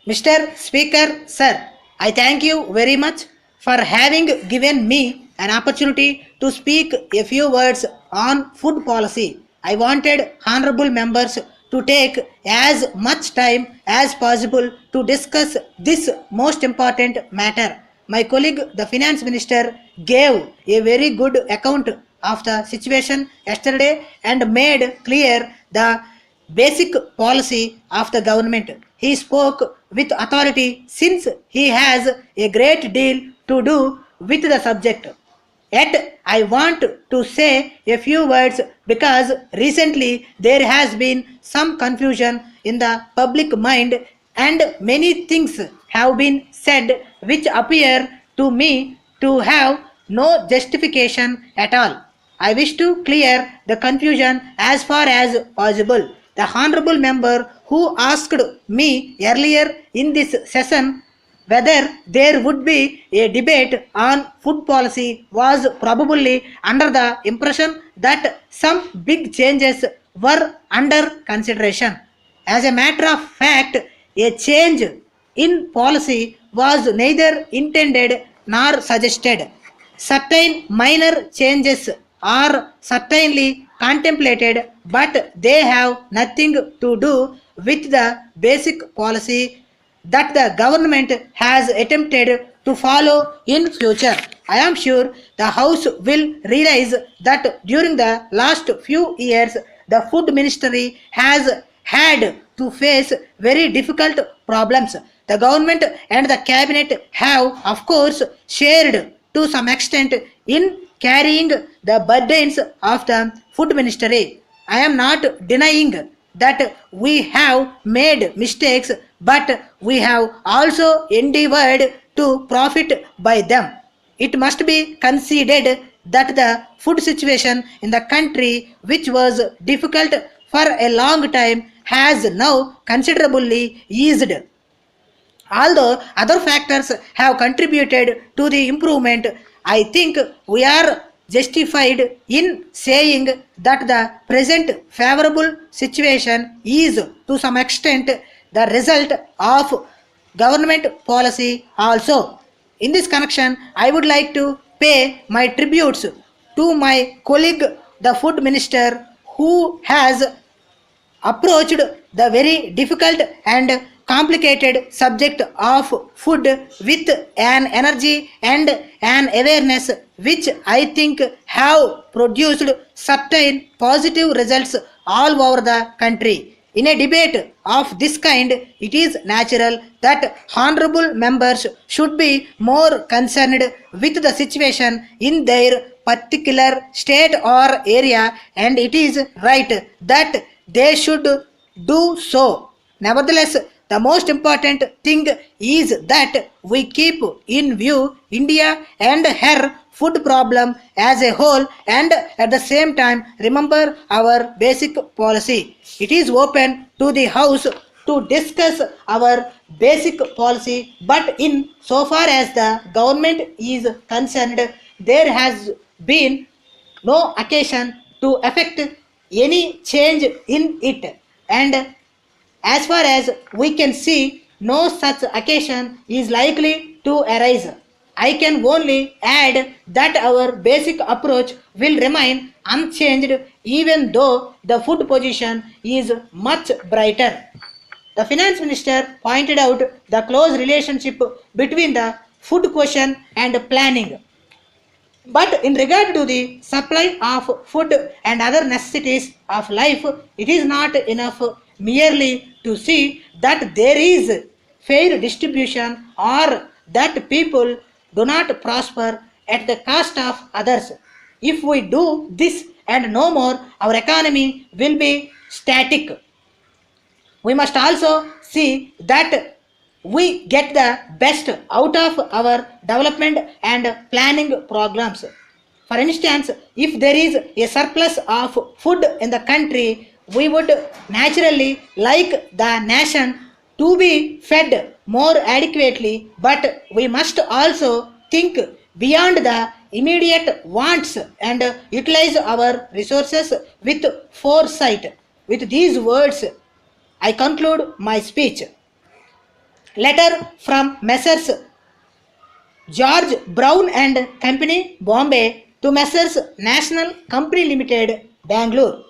Mr. Speaker, sir, I thank you very much for having given me an opportunity to speak a few words on food policy. I wanted honorable members to take as much time as possible to discuss this most important matter. My colleague, the finance minister, gave a very good account of the situation yesterday and made clear the basic policy of the government. He spoke with authority since he has a great deal to do with the subject. Yet, I want to say a few words because recently there has been some confusion in the public mind and many things have been said which appear to me to have no justification at all. I wish to clear the confusion as far as possible. The honorable member who asked me earlier in this session whether there would be a debate on food policy was probably under the impression that some big changes were under consideration. As a matter of fact, a change in policy was neither intended nor suggested. Certain minor changes are certainly contemplated, but they have nothing to do with the basic policy that the government has attempted to follow in future. I am sure the House will realize that during the last few years, the food ministry has had to face very difficult problems. The government and the cabinet have, of course, shared to some extent in carrying the burdens of the food ministry. I am not denying that we have made mistakes, but we have also endeavored to profit by them. It must be conceded that the food situation in the country, which was difficult for a long time, has now considerably eased. Although other factors have contributed to the improvement, I think we are justified in saying that the present favorable situation is to some extent the result of government policy also. In this connection, I would like to pay my tributes to my colleague, the food minister, who has approached the very difficult and complicated subject of food with an energy and an awareness which I think have produced certain positive results all over the country. In a debate of this kind, it is natural that honorable members should be more concerned with the situation in their particular state or area, and it is right that they should do so. Nevertheless, the most important thing is that we keep in view India and her food problem as a whole and at the same time remember our basic policy. It is open to the House to discuss our basic policy, but in so far as the government is concerned, there has been no occasion to affect any change in it, and as far as we can see, no such occasion is likely to arise. I can only add that our basic approach will remain unchanged even though the food position is much brighter. The finance minister pointed out the close relationship between the food question and planning. But in regard to the supply of food and other necessities of life, it is not enough merely to see that there is fair distribution or that people do not prosper at the cost of others. If we do this and no more, our economy will be static. We must also see that we get the best out of our development and planning programs. For instance, if there is a surplus of food in the country, we would naturally like the nation to be fed more adequately, but we must also think beyond the immediate wants and utilize our resources with foresight. With these words, I conclude my speech. Letter from Messrs. George Brown and Company, Bombay, to Messrs. National Company Limited, Bangalore.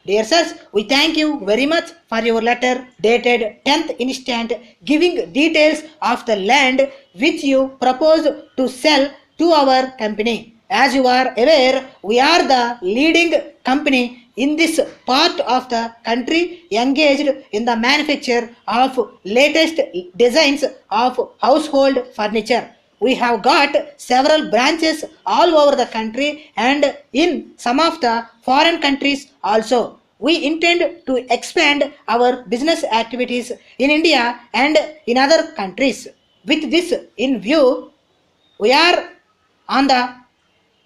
Dear sirs, we thank you very much for your letter dated 10th instant, giving details of the land which you propose to sell to our company. As you are aware, we are the leading company in this part of the country engaged in the manufacture of latest designs of household furniture. We have got several branches all over the country and in some of the foreign countries also. We intend to expand our business activities in India and in other countries. With this in view, we are on the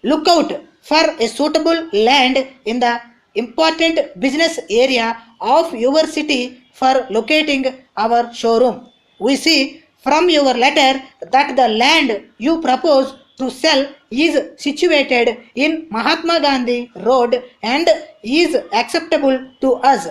lookout for a suitable land in the important business area of your city for locating our showroom. We see from your letter that the land you propose to sell is situated in Mahatma Gandhi Road and is acceptable to us.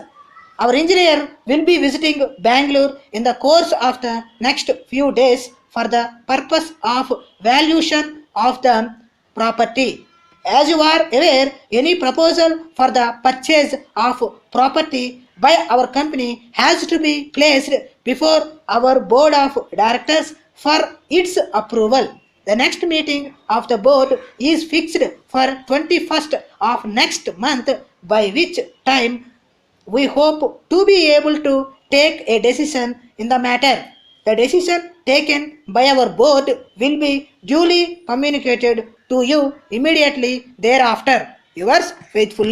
Our engineer will be visiting Bangalore in the course of the next few days for the purpose of valuation of the property. As you are aware, any proposal for the purchase of property by our company has to be placed before our board of directors for its approval. The next meeting of the board is fixed for 21st of next month, by which time we hope to be able to take a decision in the matter. The decision taken by our board will be duly communicated to you immediately thereafter. Yours faithfully.